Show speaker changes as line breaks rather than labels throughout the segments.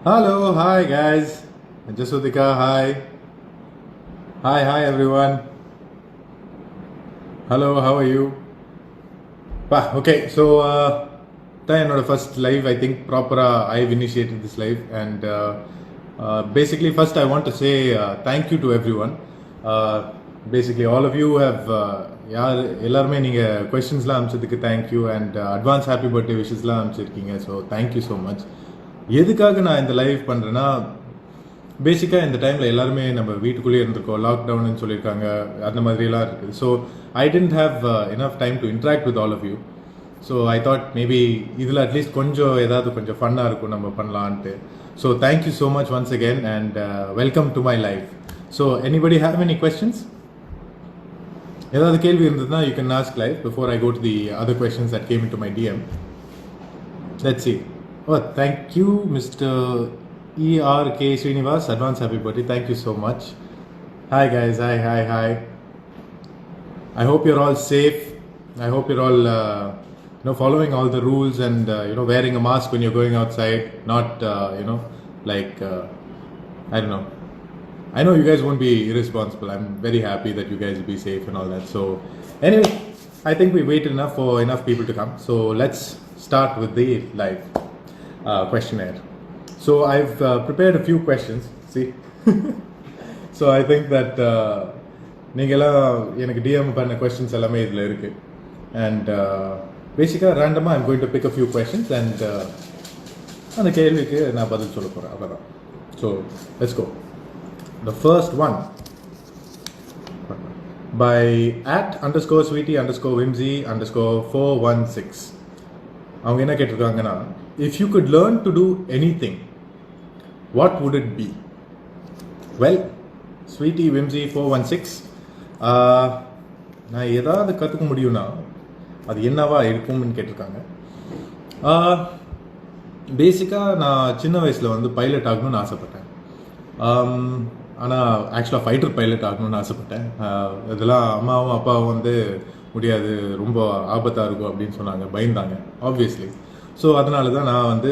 Hello, hi guys. Jasudika, hi. Hi everyone. Hello, how are you? Okay, so then the first live, I think proper I've initiated this live, and basically first I want to say thank you to everyone. Basically all of you have எல்லாருமே நீங்கள் கொஸ்டின்ஸ்லாம் அனுப்பிச்சதுக்கு thank you and advance happy birthday விஷஸ்லாம் அனுப்பிச்சிருக்கீங்க. So thank you so much. எதுக்காக நான் இந்த live பண்ணுறேன்னா, பேசிக்காக இந்த டைமில் எல்லாருமே நம்ம வீட்டுக்குள்ளேயே இருந்திருக்கோம், லாக்டவுன்னு சொல்லியிருக்காங்க, அந்த மாதிரிலாம் இருக்குது. So I didn't have enough time to interact with all of you. So I thought maybe இதில் அட்லீஸ்ட் கொஞ்சம் ஏதாவது கொஞ்சம் ஃபன்னாக இருக்கும் நம்ம பண்ணலான்ட்டு. So thank you so much once again and welcome to my life. So anybody have any questions? ஏதாவது கேள்வி இருந்ததுன்னா you can ask live before I go to the other questions that came in to my DM. Let's see. Oh, thank you, Mr. ERK Srinivas. Advance happy birthday. Thank you so much. Hi guys. Hi. I hope you're all safe. I hope you're all following all the rules and wearing a mask when you're going outside. Not like I don't know. I know you guys won't be irresponsible. I'm very happy that you guys will be safe and all that. So anyway, I think we waited enough for enough people to come. So let's start with the live questionnaire. So I've prepared a few questions. See, so I think that நீங்களாம் எனக்கு DM பண்ண questions எல்லாமே இதில் இருக்கு. And பேசிக்காக ரேண்டமாக I'm going to pick a few questions and அந்த கேள்விக்கு நான் பதில் சொல்ல போகிறேன், அவ்வளோதான். So let's go. The first one by @_sweetie_whimsy_416. அவங்க என்ன கேட்டிருக்காங்கன்னா, if you could learn to do anything, what would it be? Well, Sweetie Whimsy 416, நான் ஏதாவது கற்றுக்க முடியும்னா அது என்னவா இருக்கும்னு கேட்டிருக்காங்க. பேசிக்காக நான் சின்ன வயசில் வந்து பைலட் ஆகணும்னு ஆசைப்பட்டேன். ஆனால் ஆக்சுவலாக ஃபைட்டர் பைலட் ஆகணும்னு ஆசைப்பட்டேன். இதெல்லாம் அம்மாவும் அப்பாவும் வந்து முடியாது, ரொம்ப ஆபத்தாக இருக்கும் அப்படின்னு சொன்னாங்க, பயந்தாங்க ஆப்வியஸ்லி. ஸோ அதனால தான் நான் வந்து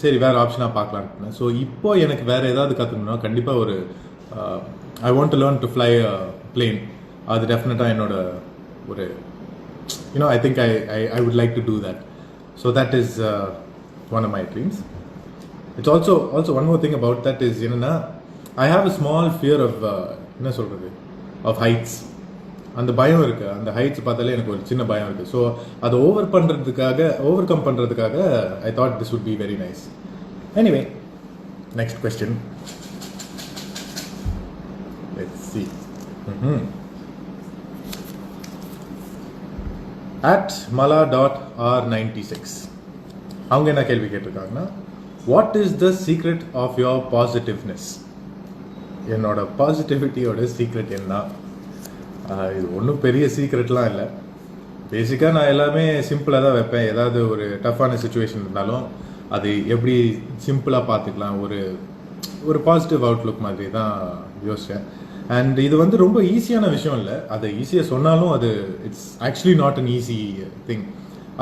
சரி வேறு ஆப்ஷனாக பார்க்கலான்னு. ஸோ இப்போ எனக்கு வேறு ஏதாவது கற்றுக்கணும்னா கண்டிப்பாக ஒரு I want to learn to fly a plane. அது டெஃபினட்டாக என்னோட ஒரு I think I would like to do that. So that is one of my dreams. It's also one more thing about that is என்னென்னா, I have a small fear of என்ன சொல்கிறது of heights. அந்த பயம் இருக்குது, அந்த heights பார்த்தாலே எனக்கு ஒரு சின்ன பயம் இருக்குது. ஸோ அதை ஓவர் கம் பண்ணுறதுக்காக I thought this would be very nice. Anyway, next question. Let's see. @mala.r96 அவங்க என்ன கேள்வி கேட்டிருக்காங்கன்னா, what is the secret of your positiveness? என்னோட பாசிட்டிவிட்டியோட சீக்ரெட் என்ன? இது ஒன்றும் பெரிய சீக்ரெட்லாம் இல்லை. பேசிக்காக நான் எல்லாமே சிம்பிளாக தான் வைப்பேன். ஏதாவது ஒரு டஃப்பான சுச்சுவேஷன் இருந்தாலும் அது எப்படி சிம்பிளாக பார்த்துக்கலாம், ஒரு பாசிட்டிவ் அவுட்லுக் மாதிரி தான் யோசித்தேன். அண்ட் இது வந்து ரொம்ப ஈஸியான விஷயம் இல்லை. அதை ஈஸியாக சொன்னாலும் அது it's actually not an easy thing.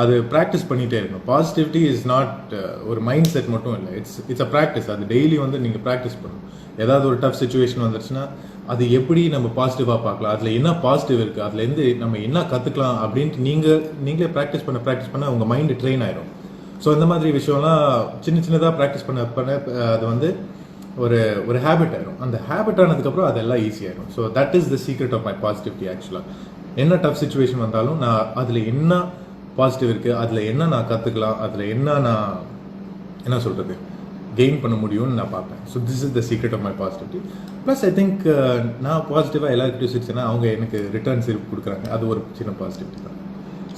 அது ப்ராக்டிஸ் பண்ணிகிட்டே இருக்கணும். பாசிட்டிவிட்டி இஸ் நாட் ஒரு மைண்ட் செட் மட்டும் இல்லை, இட்ஸ் அ ப்ராக்டிஸ். அது டெய்லி வந்து நீங்கள் ப்ராக்டிஸ் பண்ணணும். ஏதாவது ஒரு டஃப் சுச்சுவேஷன் வந்துருச்சுன்னா அது எப்படி நம்ம பாசிட்டிவாக பார்க்கலாம், அதில் என்ன பாசிட்டிவ் இருக்குது, அதுலேருந்து நம்ம என்ன கற்றுக்கலாம் அப்படின்ட்டு நீங்களே ப்ராக்டிஸ் பண்ண உங்கள் மைண்டு ட்ரெயின் ஆயிடும். ஸோ இந்த மாதிரி விஷயம்லாம் சின்னதாக ப்ராக்டிஸ் பண்ண அது வந்து ஒரு ஹேபிட் ஆகிடும். அந்த ஹேபிட் ஆனதுக்கப்புறம் அதெல்லாம் ஈஸியாகிடும். So that is the secret of my positivity. ஆக்சுவலாக என்ன டஃப் சுச்சுவேஷன் வந்தாலும் நான் அதில் என்ன பாசிட்டிவ் இருக்குது, அதில் என்ன நான் கற்றுக்கலாம், அதில் என்ன சொல்கிறது கெயின் பண்ண முடியும்னு நான் பார்ப்பேன். So this is the secret of my positivity. Plus I think நான் பாசிட்டிவாக எல்லாருக்கிட்டையும் சிரிச்சேன்னா அவங்க எனக்கு ரிட்டர்ன் சிரிப்பு கொடுக்குறாங்க, அது ஒரு சின்ன பாசிட்டிவிட்டி தான்.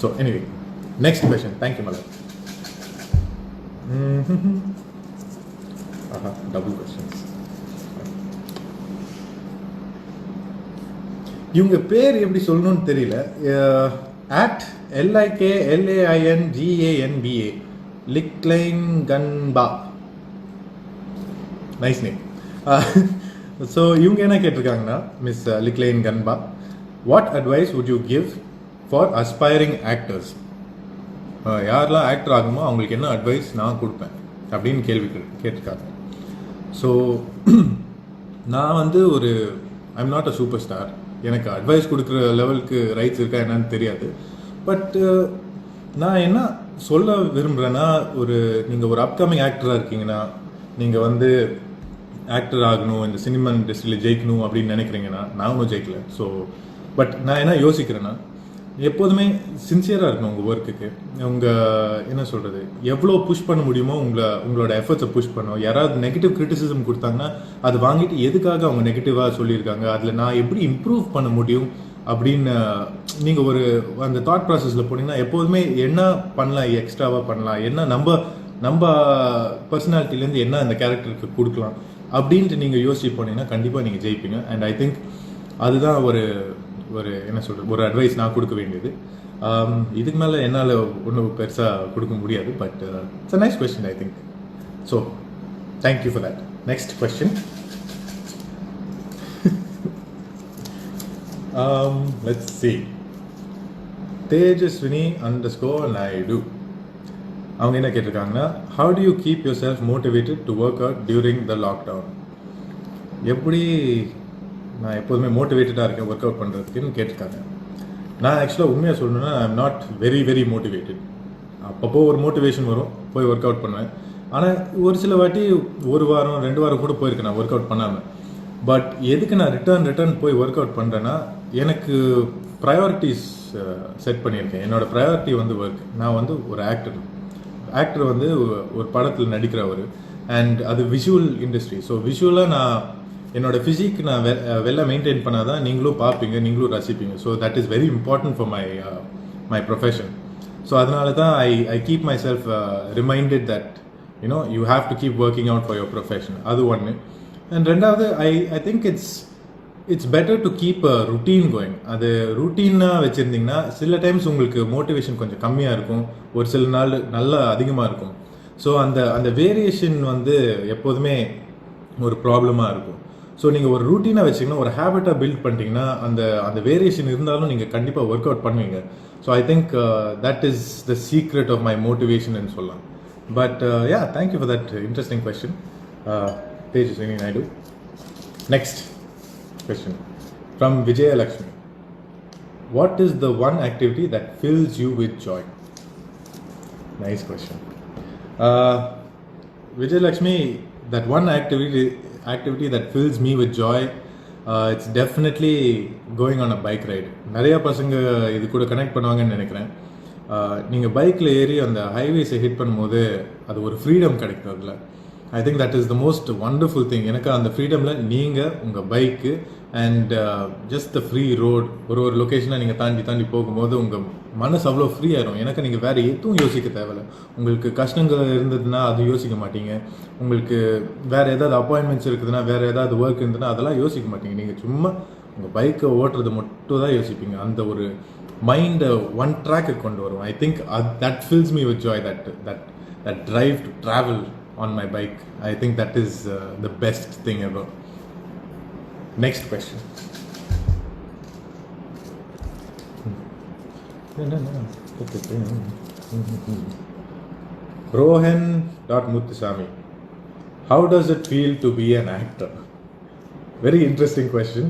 So anyway, next question. Thank you Malar. Double questions. இவங்க பேர் எப்படி சொல்லணும்னு தெரியல. @LIKLAINGANBA Liklainganba. Nice name. So இவங்க என்ன கேட்டிருக்காங்கன்னா, miss Liklainganba, what advice would you give for aspiring actors? யாரெல்லாம் ஆக்டர் ஆகுமோ அவங்களுக்கு என்ன அட்வைஸ் நான் கொடுப்பேன் அப்படின்னு கேள்வி கேட்டிருக்காங்க. ஸோ நான் வந்து ஒரு I'm not a super star, எனக்கு அட்வைஸ் கொடுக்குற லெவலுக்கு ரைட்ஸ் இருக்கா என்னன்னு தெரியாது. பட் நான் என்ன சொல்ல விரும்புகிறேன்னா, நீங்கள் ஒரு அப்கமிங் ஆக்டராக இருக்கீங்கன்னா, நீங்கள் வந்து ஆக்டர் ஆகணும், இந்த சினிமா இண்டஸ்ட்ரியில் ஜெயிக்கணும் அப்படின்னு நினைக்கிறீங்கன்னா, நான் ஒன்றும் ஜெயிக்கல. ஸோ பட் நான் என்ன யோசிக்கிறேன்னா, எப்போதுமே சின்சியராக இருக்கணும் உங்கள் ஒர்க்குக்கு. என்ன சொல்கிறது, எவ்வளோ புஷ் பண்ண முடியுமோ உங்களோட எஃபர்ட்ஸை புஷ் பண்ணணும். யாராவது நெகட்டிவ் கிரிட்டிசிசம் கொடுத்தாங்கன்னா அது வாங்கிட்டு எதுக்காக அவங்க நெகட்டிவாக சொல்லியிருக்காங்க, அதில் நான் எப்படி இம்ப்ரூவ் பண்ண முடியும் அப்படின்னு நீங்கள் அந்த தாட் ப்ராசஸில் போனீங்கன்னா எப்போதுமே என்ன பண்ணலாம், எக்ஸ்ட்ராவாக பண்ணலாம், என்ன நம்ம பர்சனாலிட்டிலேருந்து என்ன அந்த கேரக்டருக்கு கொடுக்கலாம் அப்படின்ட்டு நீங்கள் யோசிச்சு போனீங்கன்னா கண்டிப்பாக நீங்கள் ஜெயிப்பீங்க. அண்ட் ஐ திங்க் அதுதான் என்ன சொல்கிறது, ஒரு அட்வைஸ் நான் கொடுக்க வேண்டியது. இதுக்கு மேலே என்னால் ஒன்றும் பெருசாக கொடுக்க முடியாது. But it's a nice question I think. So thank you for that. Next question. Let's see. Tejaswini _Naidu அவங்க என்ன கேட்டிருக்காங்கன்னா, how do you keep yourself motivated to work out during the lockdown? எப்படி நான் எப்போதுமே மோட்டிவேட்டடாக இருக்கேன் ஒர்க் அவுட் பண்ணுறதுக்குன்னு கேட்டிருக்காங்க. நான் ஆக்சுவலாக உண்மையாக சொல்லணுன்னா I am not very motivated. அப்பப்போ ஒரு மோட்டிவேஷன் வரும், போய் ஒர்க் அவுட் பண்ணுவேன். ஆனால் ஒரு சில வாட்டி 1 வாரம் 2 வாரம் கூட போயிருக்கேன் நான் ஒர்க் அவுட் பண்ணாமல். பட் எதுக்கு நான் ரிட்டர்ன் போய் ஒர்க் அவுட் பண்ணுறேன்னா, எனக்கு ப்ரையாரிட்டிஸ் செட் பண்ணியிருக்கேன். என்னோடய ப்ரையாரிட்டி வந்து ஒர்க். நான் வந்து ஒரு ஆக்டர் வந்து ஒரு படத்தில் நடிக்கிறவர். அண்ட் அது விஷுவல் இண்டஸ்ட்ரி. ஸோ விஷுவலாக நான் என்னோடய ஃபிசிக் நான் வெளில மெயின்டைன் பண்ணால் தான் நீங்களும் பார்ப்பீங்க, நீங்களும் ரசிப்பீங்க. So that is very important for my profession. So அதனால தான் I keep myself reminded that you have to keep working out for your profession. அது ஒன்று. அண்ட் ரெண்டாவது, I think it's better to keep a routine going. அது ரூட்டீனாக வச்சுருந்தீங்கன்னா சில times உங்களுக்கு மோட்டிவேஷன் கொஞ்சம் கம்மியாக இருக்கும், ஒரு சில நாள் நல்லா அதிகமாக இருக்கும். ஸோ அந்த வேரியேஷன் வந்து எப்போதுமே ஒரு ப்ராப்ளமாக இருக்கும். ஸோ நீங்கள் ஒரு ரூட்டீனாக வச்சிங்கன்னா, ஒரு ஹேபிட்டாக பில்ட் பண்ணிட்டீங்கன்னா அந்த வேரியேஷன் இருந்தாலும் நீங்கள் கண்டிப்பாக ஒர்க் அவுட் பண்ணுவீங்க. So I think that is the secret of my motivation சொல்லலாம். But yeah, thank you for that interesting question, Tejaswini Naidu. Next question from Vijaya Lakshmi. What is the one activity that fills you with joy? Nice question. Vijaya Lakshmi, that one activity that fills me with joy, it's definitely going on a bike ride. நிறைய பசங்க இது கூட connect பண்ணுவாங்கன்னு நினைக்கிறேன். நீங்கள் பைக்கில் ஏறி அந்த ஹைவேஸை ஹிட் பண்ணும்போது அது ஒரு ஃப்ரீடம் கிடைக்கும். அதில் ஐ think that is the most wonderful thing. எனக்கு அந்த ஃப்ரீடமில் நீங்கள் உங்கள் bike and just the free road, ஒரு லொக்கேஷனை நீங்கள் தாண்டி போகும்போது உங்கள் மனசு அவ்வளோ ஃப்ரீ ஆயிரும். எனக்கு நீங்கள் வேறு எதுவும் யோசிக்க தேவையில்லை. உங்களுக்கு கஷ்டங்கள் இருந்ததுன்னா அது யோசிக்க மாட்டீங்க. உங்களுக்கு வேறு ஏதாவது அப்பாயின்மெண்ட்ஸ் இருக்குதுன்னா, வேறு ஏதாவது ஒர்க் இருந்ததுன்னா அதெல்லாம் யோசிக்க மாட்டீங்க. நீங்கள் சும்மா உங்கள் பைக்கை ஓட்டுறது மட்டும் தான் யோசிப்பீங்க. அந்த ஒரு மைண்டை ஒன் ட்ராக்கு கொண்டு வரும். ஐ think that fils me with Joy, that drive to travel on my bike. I think that is the best thing ever. Next question. Rohan.Muthusamy. How does it feel to be an actor? Very interesting question.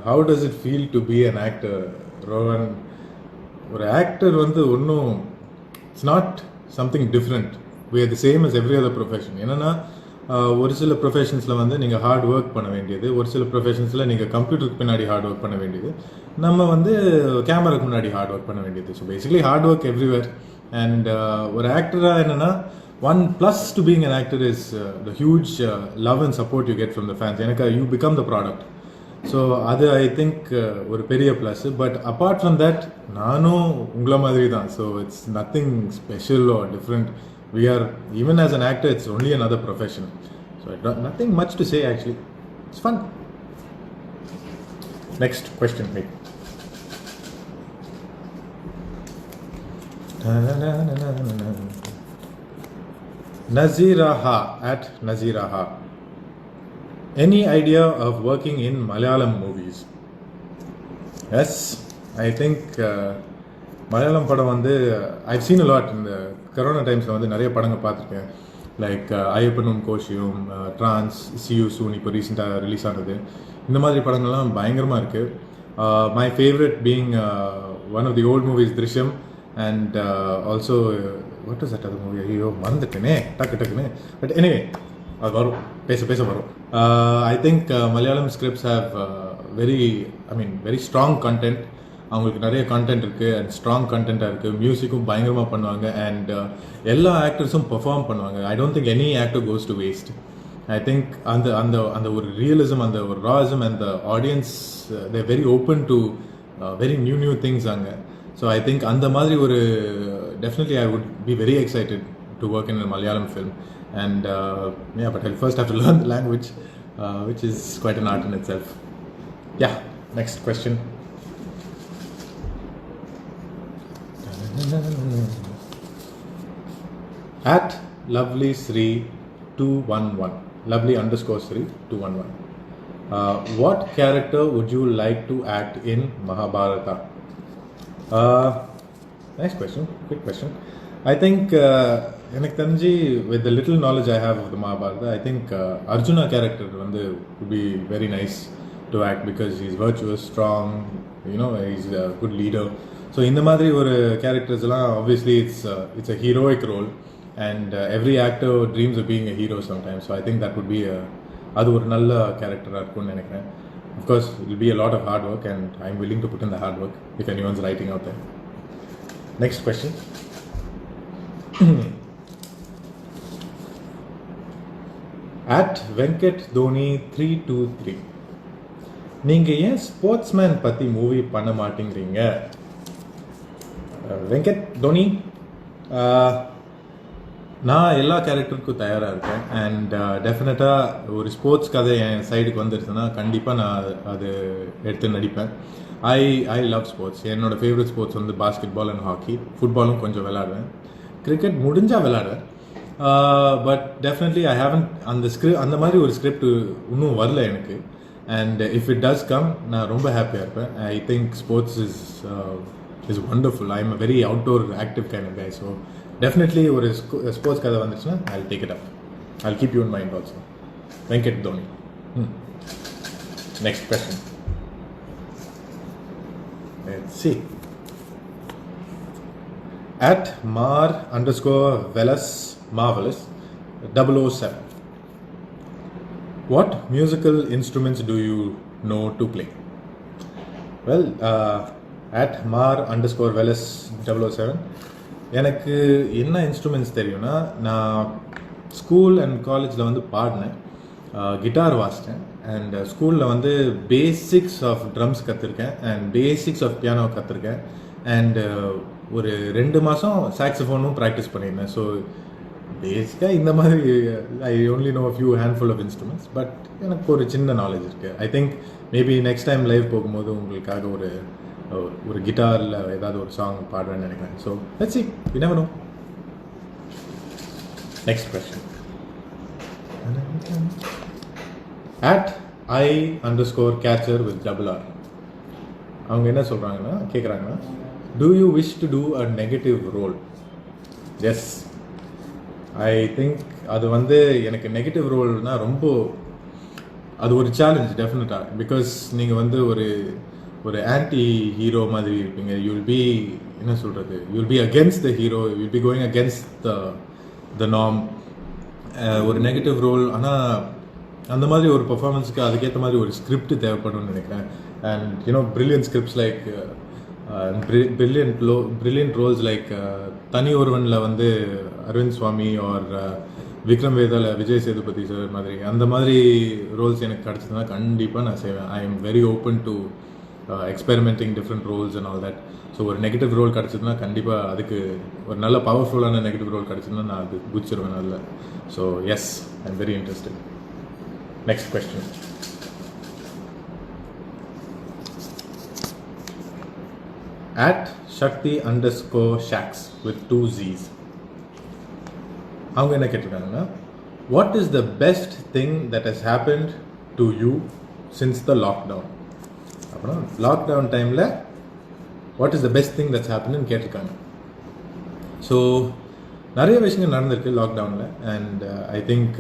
How does it feel to be an actor, Rohan? ஒரு actor வந்து ஒன்றும், it's not something different. we are the same as every other profession. என்னன்னா ஒரு சில ப்ரொஃபஷன்ஸில் வந்து நீங்கள் hard work பண்ண வேண்டியது, ஒரு சில ப்ரொஃபஷன்ஸில் நீங்கள் கம்ப்யூட்டருக்கு பின்னாடி ஹார்ட் ஒர்க் பண்ண வேண்டியது, நம்ம வந்து கேமராக்கு முன்னாடி ஹார்ட் ஒர்க் பண்ண வேண்டியது. So basically hard work everywhere. And ஒரு ஆக்டராக என்னென்னா, one plus to being an actor is the huge love and support you get from the fans. எனக்கு you become the product. So அது ஐ திங்க் ஒரு பெரிய plus. But apart from that நானும் உங்களை மாதிரி தான். So it's nothing special are different. We are, even as an actor, it's only another profession. So nothing much to say actually. It's fun. Next question, mate. Naziraha @Naziraha. Any idea of working in Malayalam movies? Yes, I think Malayalam படம் வந்து I've seen a lot. இந்த corona டைம்ஸில் வந்து நிறைய படங்கள் பார்த்துருக்கேன். Like Ayyappanum Koshiyum, Trance, see you soon இப்போ ரீசெண்டாக ரிலீஸ் ஆனது. இந்த மாதிரி படங்கள்லாம் பயங்கரமாக இருக்குது. My favourite being one of the old movies Drishyam and also what is that அது மூவி, ஐயோ மறந்துட்டேனே டக்குன்னு. பட் எனிவே அது வரும், பேச பேச வரும். I think Malayalam scripts have very strong content. அவங்களுக்கு நிறைய கண்டென்ட் இருக்குது அண்ட் ஸ்ட்ராங் கண்டென்ட்டாக இருக்குது. மியூசிக்கும் பயங்கரமாக பண்ணுவாங்க அண்ட் எல்லா ஆக்டர்ஸும் பெர்ஃபார்ம் பண்ணுவாங்க. I don't think any actor goes to waste. I think அந்த அந்த அந்த ஒரு ரியலிசம், அந்த ஒரு ராயிசம் and the audience they're very open to very new things அங்கே. ஸோ ஐ திங்க் அந்த மாதிரி ஒரு definitely I would be very excited to work in Malayalam film. And yeah, but I'll first have to learn the language, which is quite an art in itself. Yeah, next question. At lovely Sri 211, lovely underscore Sri 211. What character would you like to act in Mahabharata? Nice question, quick question. I think எனக்கு தெரிஞ்சு with the little knowledge I have of the Mahabharata, I think Arjuna character வந்து would be very nice to act because he's virtuous, strong, he's a good leader. So இந்த மாதிரி ஒரு characters-லாம் obviously it's a heroic role and every actor dreams of being a hero sometimes. So I think that would be அது ஒரு நல்ல கேரக்டராக இருக்கும்னு நினைக்கிறேன். Of course it will be a lot of hard work and I'm willing to put in the hard work if anyone's writing out there. Next question. At Venkat Dhoni 323, நீங்கள் ஏன் sportsman பற்றி movie பண்ண மாட்டேங்கிறீங்க? வெங்கட் தோனி, நான் எல்லா கேரக்டருக்கும் தயாராக இருக்கேன் and டெஃபினட்டாக ஒரு ஸ்போர்ட்ஸ் கதை என் சைடுக்கு வந்துருச்சுன்னா கண்டிப்பாக நான் அது எடுத்து நடிப்பேன். I love sports. என்னோடய ஃபேவரட் ஸ்போர்ட்ஸ் வந்து பாஸ்கெட் பால் அண்ட் ஹாக்கி. ஃபுட்பாலும் கொஞ்சம் விளாடுவேன். கிரிக்கெட் முடிஞ்சால் விளாடுவேன். பட் டெஃபினெட்லி ஐ ஹேவன்ட் அந்த மாதிரி ஒரு ஸ்கிரிப்ட் இன்னும் வரல எனக்கு. And if it does come நான் ரொம்ப ஹாப்பியாக இருப்பேன். I think sports is wonderful. I am a very outdoor active kind of guy. So definitely ஒரு ஸ்போர்ட்ஸ் கதை வந்துச்சுன்னா I will take it up. I will keep you in mind also. Venkat Dhoni. Next question. Let's see. At Mar_Velas Marvelous 007. What musical instruments do you know to play? Well, at Mar_Velas 007, எனக்கு என்ன instruments தெரியும்னா, நான் school and காலேஜில் வந்து பாடினேன், guitar வாசித்தேன் and ஸ்கூலில் வந்து பேசிக்ஸ் ஆஃப் ட்ரம்ஸ் கற்றுருக்கேன் அண்ட் பேசிக்ஸ் ஆஃப் பியானோ கற்றுருக்கேன் அண்ட் ஒரு 2 மாதம் சாக்ஸோஃபோனும் ப்ராக்டிஸ் பண்ணியிருந்தேன். ஸோ பேசிக்காக இந்த மாதிரி I only know few handful of instruments. But எனக்கு ஒரு சின்ன நாலேஜ் இருக்குது. I think maybe next time live போகும்போது உங்களுக்காக ஒரு கிட்டாரில் ஏதாவது ஒரு சாங் பாடுறேன்னு நினைக்கிறேன். So let's see, you never know. Next question. At I_catcher with $R. அவங்க என்ன சொல்கிறாங்கன்னா, கேட்குறாங்கன்னா, do you wish to do a negative role? Yes. I think அது வந்து எனக்கு நெகட்டிவ் ரோல்னால் ரொம்ப அது ஒரு சேலஞ்ச் டெஃபினட்டாக. பிகாஸ் நீங்கள் வந்து ஒரு ஆன்டி ஹீரோ மாதிரி இருப்பீங்க. யூ வில் பி என்ன சொல்கிறது, you will be against the hero, you will be going against the norm. ஒரு நெகட்டிவ் ரோல். ஆனால் அந்த மாதிரி ஒரு பர்ஃபார்மன்ஸுக்கு அதுக்கேற்ற மாதிரி ஒரு ஸ்கிரிப்ட் தேவைப்படும்னு நினைக்கிறேன். And brilliant scripts like brilliant roles like தனி ஒருவனில் வந்து அரவிந்த் சுவாமி ஆர் விக்ரம் வேதால விஜய் சேதுபதி சார் மாதிரி அந்த மாதிரி ரோல்ஸ் எனக்கு கிடச்சதுன்னா கண்டிப்பாக நான் செய்வேன். ஐ am very open to experimenting different roles and all that. So ஒரு நெகட்டிவ் ரோல் கிடச்சதுன்னா கண்டிப்பாக அதுக்கு ஒரு நல்ல பவர்ஃபுல்லான நெகட்டிவ் ரோல் கிடச்சதுன்னா நான் அது குதிச்சிருவேன் நல்ல. So yes, I am very interested. Next question. At Shakti_Shacks with 2 Z's. அவங்க என்ன கேட்டிருக்காங்கன்னா, what is the best thing that has happened to you since the lockdown? அப்புறம் லாக்டவுன் டைமில் what is the best thing that's ஹேப்பன்னு கேட்டிருக்காங்க. So நிறைய விஷயங்கள் நடந்திருக்கு லாக்டவுனில். அண்ட் ஐ திங்க்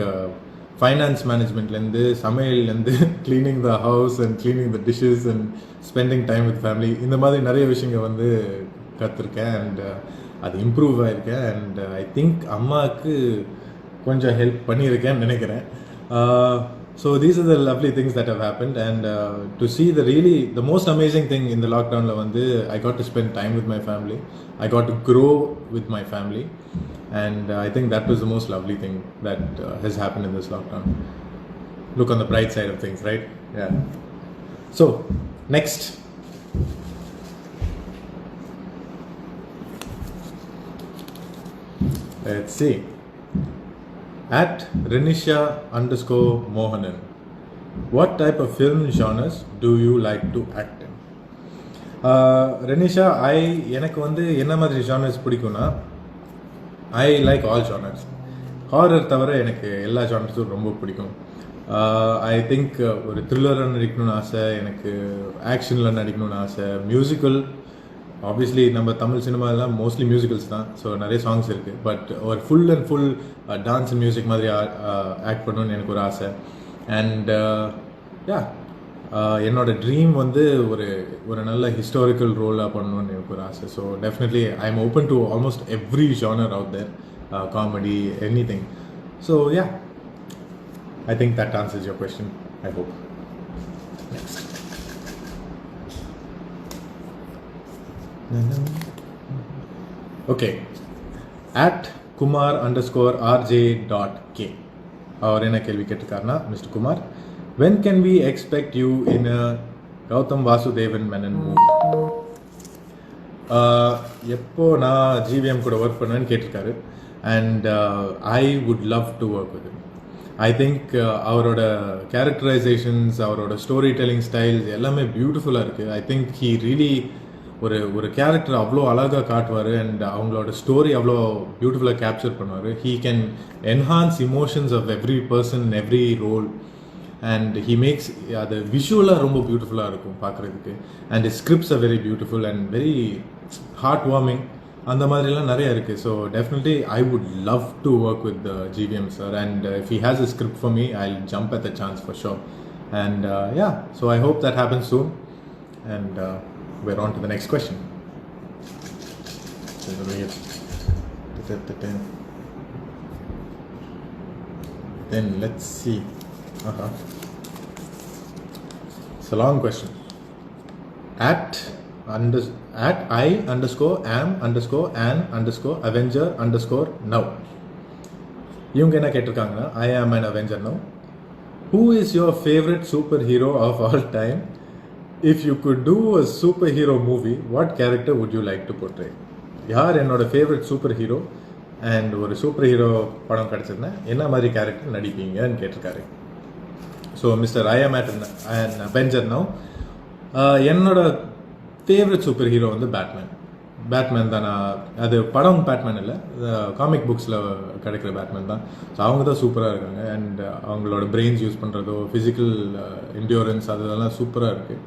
ஃபைனான்ஸ் மேனேஜ்மெண்ட்லேருந்து, சமையல்லேருந்து, cleaning the house and cleaning the dishes and spending time with family, இந்த மாதிரி நிறைய விஷயங்கள் வந்து கற்றுருக்கேன். அண்ட் அது இம்ப்ரூவ் ஆகிருக்கேன். அண்ட் ஐ திங்க் அம்மாவுக்கு கொஞ்சம் ஹெல்ப் பண்ணியிருக்கேன்னு நினைக்கிறேன். So these are the lovely things that have happened. And to see the most amazing thing in the lockdown la vandu, I got to spend time with my family. I got to grow with my family. And I think that was the most lovely thing that has happened in this lockdown. Look on the bright side of things, right? Yeah. So next, let's see. At Renisha_Mohanan, what type of film genres do you like to act in? Renisha, எனக்கு வந்து என்ன மாதிரி genres பிடிக்கும்னா, I like all genres. Horror தவிர எனக்கு எல்லா ஜானர்ஸும் ரொம்ப பிடிக்கும். ஐ திங்க் ஒரு த்ரில்லரில் நடிக்கணும்னு ஆசை, எனக்கு ஆக்ஷனில் நடிக்கணும்னு ஆசை, மியூசிக்கல். ஆப்வியஸ்லி நம்ம தமிழ் சினிமாலாம் மோஸ்ட்லி மியூசிக்கல்ஸ் தான், ஸோ நிறைய சாங்ஸ் இருக்குது. பட் ஒரு full and full dance and music மாதிரி ஆக்ட் பண்ணணும்னு எனக்கு ஒரு ஆசை. அண்ட் யா, என்னோட ட்ரீம் வந்து ஒரு நல்ல ஹிஸ்டாரிக்கல் ரோலாக பண்ணணும்னு எனக்கு ஒரு ஆசை. So definitely I am open to almost every genre out there, comedy, any thing. So yeah, I think that answers your question, I hope. Next. Okay, at Kumar_RJ.K, அவர் என்ன கேள்வி கேட்டிருக்காருன்னா, mister Kumar, when can we expect you in a Gautham Vasudev Menon movie? எப்போ நான் ஜிவிஎம் கூட work பண்ணுவேன்னு கேட்டிருக்காரு. And I would love to work with him. I think அவரோட கேரக்டரைசேஷன்ஸ், அவரோட ஸ்டோரி டெல்லிங் ஸ்டைல்ஸ் எல்லாமே பியூட்டிஃபுல்லாக இருக்குது. ஐ திங்க் ஹீ ரியலி ஒரு கேரக்டர் அவ்வளோ அழகாக காட்டுவார். அண்ட் அவங்களோட ஸ்டோரி அவ்வளோ பியூட்டிஃபுல்லாக கேப்சர் பண்ணுவார். He can enhance emotions of every person, every role. And he makes அது விஷுவலாக ரொம்ப பியூட்டிஃபுல்லாக இருக்கும் பார்க்குறதுக்கு. And scripts are very beautiful and very heart warming. அந்த மாதிரிலாம் நிறைய இருக்குது. So definitely I would love to work with GVM sir. And if he has a script for me, I will jump at the chance for sure. And yeah, so I hope that happens soon. And we're on to the next question. Then let's see. It's a long question. At I_am_an_Avenger_now. இவங்க என்ன கேட்டிருக்காங்கன்னா, I am an Avenger now. Who is your favorite superhero of all time? If you could do a superhero movie, what character would you like to portray? யார் என்னோட favourite super hero, and ஒரு super hero படம் கிடச்சிருந்தா என்ன மாதிரி character நடிப்பீங்கன்னு கேட்டிருக்காரு. So mister ஐ ஆம் an Avenger now. என்னோட favourite super hero வந்து பேட்மேன் தான். அது படம் பேட்மேன் இல்லை, காமிக் புக்ஸில் கிடைக்கிற பேட்மேன் தான். ஸோ அவங்க தான் சூப்பராக இருக்காங்க. அண்ட் அவங்களோட பிரெயின்ஸ் யூஸ் பண்ணுறதோ, ஃபிசிக்கல் என்டியூரன்ஸ், அதெல்லாம் சூப்பராக இருக்குது.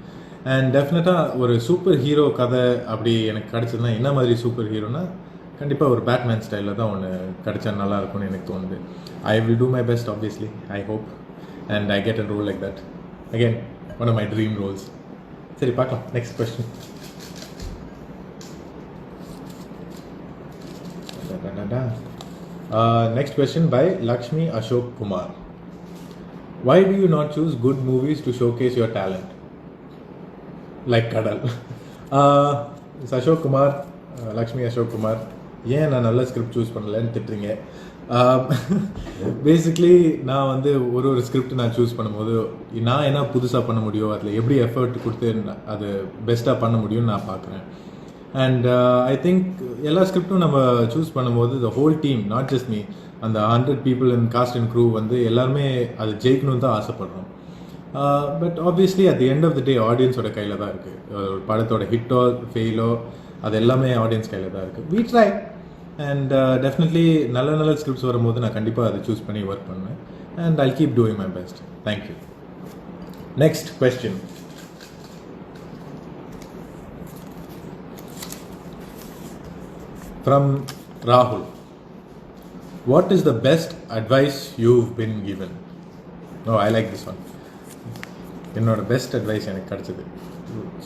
அண்ட் டெஃபினட்டாக ஒரு சூப்பர் ஹீரோ கதை அப்படி எனக்கு கிடச்சதுன்னா, என்ன மாதிரி சூப்பர் ஹீரோனா, கண்டிப்பாக ஒரு பேட்மேன் ஸ்டைலில் தான் ஒன்று கிடச்சா நல்லாயிருக்கும்னு எனக்கு தோணுது. I will do my best, obviously, I hope. And I get a role like that. Again one of my dream roles. சரி, பார்க்கலாம். Next question. Next question by Lakshmi Ashok Kumar. Why do you not choose good movies to showcase your talent? Like Kadal. Ashok Kumar, Lakshmi Ashok Kumar, ஏன் நான் நல்ல script choose பண்ணலன்னு திட்டுறீங்க. Basically நான் வந்து ஒரு script நான் சூஸ் பண்ணும்போது நான் என்ன புதுசாக பண்ண முடியும், அதில் எப்படி எஃபர்ட் கொடுத்து அது பெஸ்ட்டாக பண்ண முடியும்னு நான் பார்க்குறேன். அண்ட் ஐ திங்க் எல்லா ஸ்கிரிப்டும் நம்ம சூஸ் பண்ணும்போது the whole team, not just me, அந்த 100 people in cast and crew வந்து எல்லாருமே அது ஜெயிக்கணும்னு தான் ஆசைப்படுறோம். But obviously at the end of the day ஆடியன்ஸோட கையில் தான் இருக்குது. ஒரு படத்தோட ஹிட்டோ ஃபெயிலோ அது எல்லாமே ஆடியன்ஸ் கையில் தான் இருக்குது. We try. அண்ட் டெஃபினெட்லி நல்ல ஸ்கிரிப்ட்ஸ் வரும்போது நான் கண்டிப்பாக அதை சூஸ் பண்ணி ஒர்க் பண்ணுவேன். And I keep doing my best. Thank you. Next question. From Rahul. What is the best advice you've been given? Oh, I like this one. என்னோட best advice எனக்கு கிடச்சிது.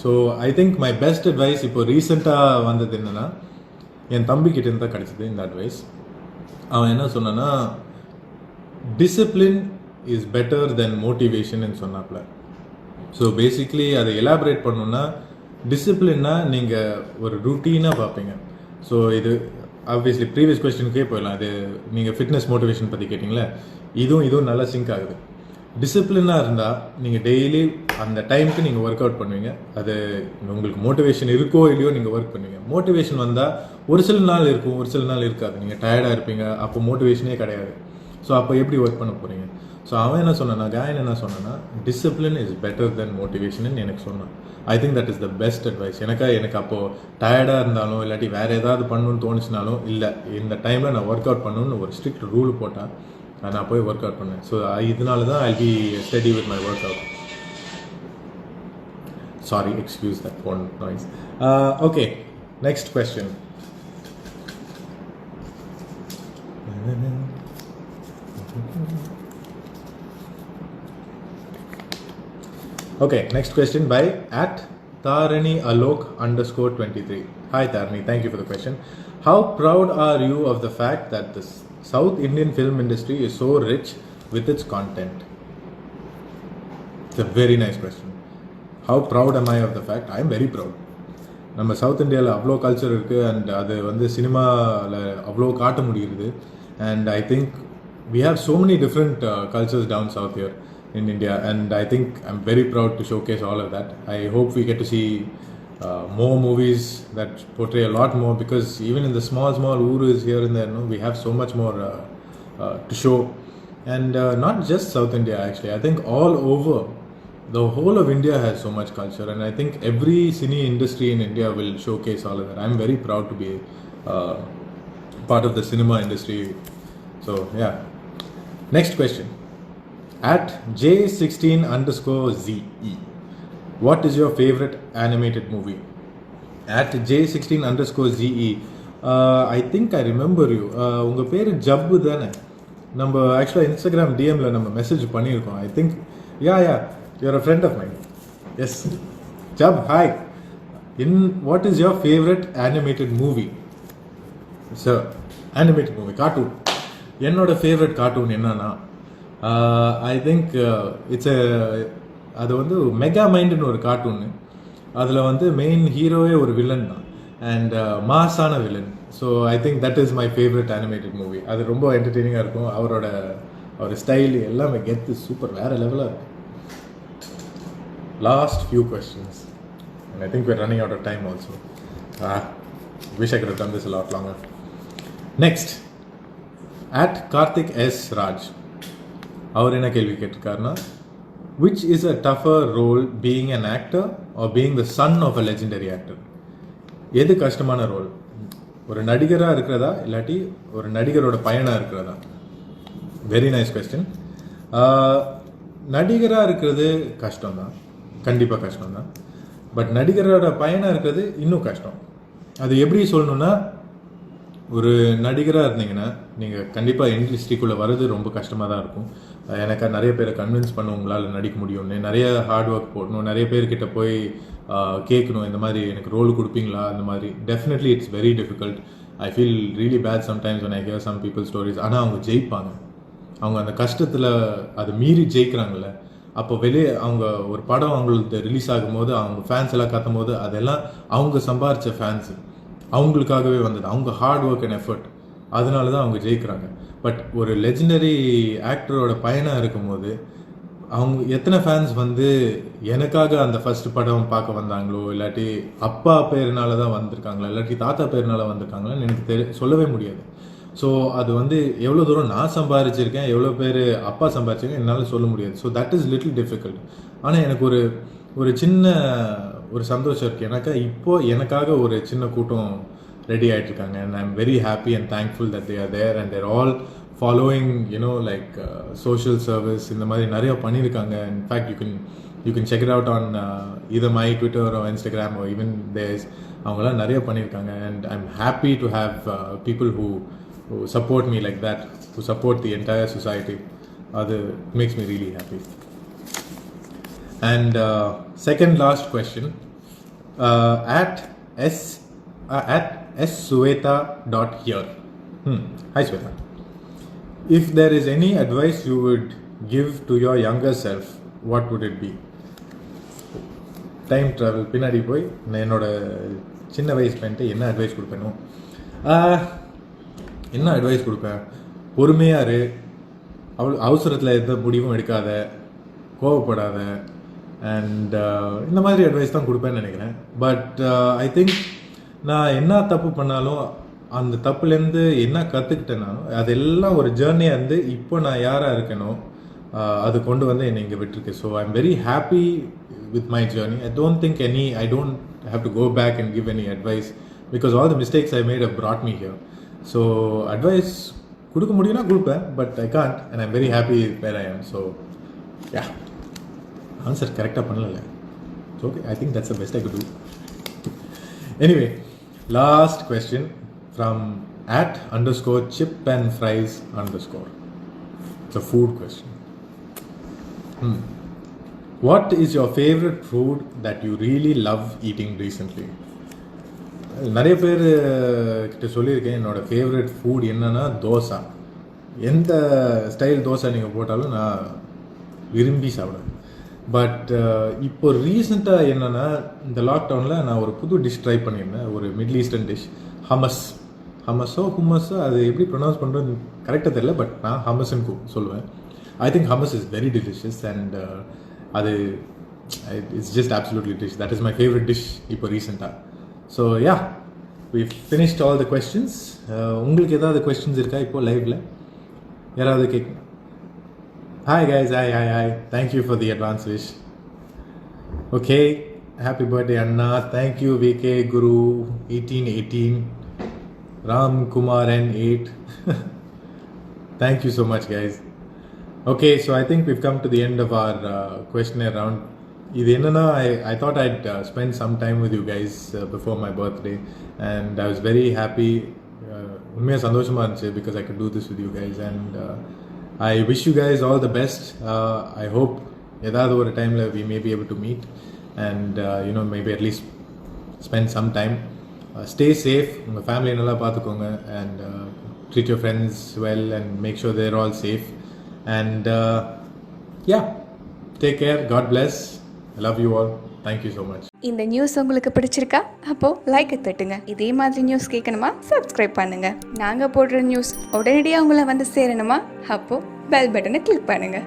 So I think my best advice இப்போ ரீசெண்டாக வந்தது என்னென்னா என் தம்பிக்கிட்டேருந்து தான் கிடச்சிது இந்த அட்வைஸ். அவன் என்ன சொன்னான்னா, discipline is better than motivation சொன்னாப்ல. ஸோ பேசிக்லி அதை எலாபரேட் பண்ணணுன்னா, டிசிப்ளின்னா நீங்கள் ஒரு ருட்டீனாக பார்ப்பீங்க. ஸோ இது ஆப்வியஸ்லி ப்ரீவியஸ் கொஸ்டினுக்கே போயிடலாம். அது நீங்கள் ஃபிட்னஸ் மோட்டிவேஷன் பற்றி கேட்டிங்களே, இதுவும் நல்லா சிங்க் ஆகுது. டிசிப்ளினாக இருந்தால் நீங்கள் டெய்லி அந்த டைமுக்கு நீங்கள் ஒர்க் அவுட் பண்ணுவீங்க. அது உங்களுக்கு மோட்டிவேஷன் இருக்கோ இல்லையோ நீங்கள் ஒர்க் பண்ணுவீங்க. மோட்டிவேஷன் வந்தால் ஒரு சில நாள் இருக்கும், ஒரு சில நாள் இருக்காது. நீங்கள் டயர்டாக இருப்பீங்க, அப்போ மோட்டிவேஷனே கிடையாது. ஸோ அப்போ எப்படி ஒர்க் பண்ண போகிறீங்க? ஸோ அவன் என்ன சொன்னான்னா, காயன் என்ன சொன்னான்னா, discipline is better than motivation எனக்கு சொன்னான். ஐ think that is the best advice. எனக்கு அப்போது டயர்டாக இருந்தாலும் இல்லாட்டி வேறு ஏதாவது பண்ணணும்னு தோணுச்சுனாலும், இல்லை இந்த டைமில் நான் ஒர்க் அவுட் பண்ணணும்னு ஒரு ஸ்ட்ரிக்ட் ரூல் போட்டால் நான் போய் ஒர்க் அவுட் பண்ணேன். ஸோ இதனால தான் I be study with my work out. Sorry, excuse that phone noise. Okay, next question. Okay, next question by @TharaniAlok_23. Hi Tharani, thank you for the question. How proud are you of the fact that the South Indian film industry is so rich with its content? It's a very nice question. How proud am I of the fact? I am very proud. நம்ம south இந்தியாவில் அவ்வளோ culture இருக்குது and அது வந்து சினிமாவில் அவ்வளோ காட்ட முடியுது. And I think we have so many different cultures down south here in India, and I think I'm very proud to showcase all of that. I hope we get to see more movies that portray a lot more, because even in the small urus here and there, we have so much more to show. And not just South India, actually. I think all over, the whole of India has so much culture, and I think every cine industry in India will showcase all of that. I'm very proud to be part of the cinema industry. So yeah. Next question. @J16_ZE. What is your favorite animated movie? @J16_ZE. I think I remember you. உங்கள் பேர் ஜப்பு தானே? நம்ம ஆக்சுவலாக Instagram டிஎம்மில் நம்ம message பண்ணியிருக்கோம். I think yeah you're a friend of mind. எஸ் ஜப், hi. What is your favourite animated movie? Sir, animated movie, cartoon. என்னோட ஃபேவரட் கார்ட்டூன் என்னன்னா, ஐ திங்க் அது வந்து மெகா மைண்டுன்னு ஒரு கார்ட்டூனு. அதில் வந்து மெயின் ஹீரோவே ஒரு வில்லன் தான், அண்ட் மாஸான villain. So I think that is my favourite animated movie. அது ரொம்ப என்டர்டெய்னிங்காக இருக்கும். அவர் ஸ்டைல் எல்லாமே கெத்து சூப்பர், வேறு லெவலாக இருக்கும். Last few questions, and I think we're running out of time also. Wish I could have done this a lot longer. Next, @Karthik S. Raj. அவர் என்ன கேள்வி கேட்டிருக்காருன்னா, which is a tougher role, being an actor or being the son of a legendary actor? எது கஷ்டமான role, ஒரு நடிகராக இருக்கிறதா இல்லாட்டி ஒரு நடிகரோட பையனாக இருக்கிறதா? Very nice question. நடிகராக இருக்கிறது கஷ்டம்தான், கண்டிப்பாக கஷ்டம்தான். பட் நடிகரோட பையனாக இருக்கிறது இன்னும் கஷ்டம். அது எப்படி சொல்லணுன்னா, ஒரு நடிகராக இருந்தீங்கன்னா நீங்கள் கண்டிப்பாக இண்டஸ்ட்ரிக்குள்ளே வர்றது ரொம்ப கஷ்டமாக தான் இருக்கும். எனக்கு நிறைய பேரை கன்வின்ஸ் பண்ண உங்களால் நடிக்க முடியும்னு, நிறைய ஹார்ட் ஒர்க் போடணும், நிறைய பேர்கிட்ட போய் கேட்கணும், இந்த மாதிரி எனக்கு ரோல் கொடுப்பீங்களா, அந்த மாதிரி. Definitely it's very difficult. I feel really bad sometimes when I hear some people's stories. ஆனால் அவங்க ஜெயிப்பாங்க. அவங்க அந்த கஷ்டத்தில் அதை மீறி ஜெயிக்கிறாங்கல்ல, அப்போ வெளியே அவங்க ஒரு படம் அவங்களுக்கு ரிலீஸ் ஆகும்போது அவங்க ஃபேன்ஸ் எல்லாம் கத்தும் போது அதெல்லாம் அவங்க சம்பாரித்த ஃபேன்ஸு, அவங்களுக்காகவே வந்தது, அவங்க ஹார்ட் ஒர்க் அண்ட் எஃபர்ட், அதனால தான் அவங்க ஜெயிக்கிறாங்க. பட் ஒரு லெஜெண்டரி ஆக்டரோட பையனாக இருக்கும்போது அவங்க எத்தனை ஃபேன்ஸ் வந்து எனக்காக அந்த ஃபர்ஸ்ட் படம் பார்க்க வந்தாங்களோ, இல்லாட்டி அப்பா பேருனால தான் வந்திருக்காங்களா, இல்லாட்டி தாத்தா பேருனால வந்திருக்காங்களான்னு எனக்கு சொல்லவே முடியாது. ஸோ அது வந்து எவ்வளோ தூரம் நான் சம்பாதிச்சிருக்கேன், எவ்வளோ பேர் அப்பா சம்பாதிச்சிருக்கேன் என்னால் சொல்ல முடியாது. So that is little difficult. ஆனால் எனக்கு ஒரு சின்ன ஒரு சந்தோஷம் இருக்குது. இப்போது எனக்காக ஒரு சின்ன கூட்டம் ரெடி ஆகிட்ருக்காங்க. And I am very happy and thankful that they are there and they're all following like social service, இந்த மாதிரி நிறையா பண்ணியிருக்காங்க. In fact you can check it out on either my Twitter or Instagram or even theirs. அவங்களாம் நிறைய பண்ணியிருக்காங்க. And I am happy to have people who who support me like that, who support the entire society. That makes me really happy. And second last question, at sweta.here. Hi Sweta. If there is any advice you would give to your younger self, what would it be? Time travel பின்னாடி போய் நான் என்னோட சின்ன வயசு பண்ணிட்டு என்ன advice கொடுப்பேனோ, என்ன advice கொடுப்பேன், பொறுமையாக இரு, அவசரத்தில் எந்த முடிவும் எடுக்காத, கோவப்படாத, அண்ட் இந்த மாதிரி அட்வைஸ் தான் கொடுப்பேன்னு நினைக்கிறேன். பட் ஐ திங்க் நான் என்ன தப்பு பண்ணாலும் அந்த தப்புலேருந்து என்ன கற்றுக்கிட்டேனாலும் அதெல்லாம் ஒரு ஜேர்னியாக இருந்து இப்போ நான் யாராக இருக்கேனோ அது கொண்டு வந்து என்னை இங்கே விட்டுருக்கு. So I am very happy with my journey. I don't have to go back and give any advice because all the mistakes I made have brought me here. So advice கொடுக்க முடியும்னா கொடுப்பேன், but I can't, and I'm very happy where I am. So yeah, answer கரெக்டாக பண்ணல. It's okay, I think that's the best I could do. Anyway, last question from @_chip_and_fries_. It's a food question. What is your favorite food that you really love eating recently? நிறைய பேர் கிட்ட சொல்லியிருக்கேன் என்னோடய favourite food என்னென்னா தோசை. எந்த style dosa நீங்கள் போட்டாலும் நான் விரும்பி சாப்பிடுவேன். பட் இப்போ ரீசெண்டாக என்னென்னா இந்த லாக்டவுனில் நான் ஒரு புது டிஷ் ட்ரை பண்ணியிருந்தேன், ஒரு மிடில் ஈஸ்டர்ன் டிஷ், ஹம்மஸோ அது எப்படி ப்ரொனவுன்ஸ் பண்ணுறது கரெக்டாக தெரியல, பட் நான் ஹம்மஸ்ன்னு சொல்லுவேன். I think hummus is very delicious and அது it's just absolutely dish. That is my favourite dish இப்போ ரீசெண்டாக. So yeah, we finished all the questions. உங்களுக்கு ஏதாவது கொஸ்டின்ஸ் இருக்கா இப்போது லைவில்? யாராவது கேட்க? Hi guys, hi, thank you for the advance wish. Okay, happy birthday அண்ணா. Thank you VK Guru 1818 Ram Kumar N8. Thank you so much guys. Okay, so I think we've come to the end of our questionnaire round. I thought I'd spend some time with you guys before my birthday, and I was very happy. Unmaiya sandoshama irundhuchu because I could do this with you guys, and I wish you guys all the best. I hope edavadhu or time la we may be able to meet and maybe at least spend some time. Stay safe, unga family nalla paathukonga, and treat your friends well and make sure they're all safe. And yeah, take care, God bless, I love you all, thank you so much.
இந்த news உங்களுக்கு பிடிச்சிருக்கா? அப்போ like தட்டுங்க. இதே மாதிரி news கேட்கணுமா? Subscribe பண்ணுங்க. நாங்க போடுற நியூஸ் உடனடியாக உங்களை வந்து சேரணுமா? அப்போ பெல் பட்டனை கிளிக் பண்ணுங்க.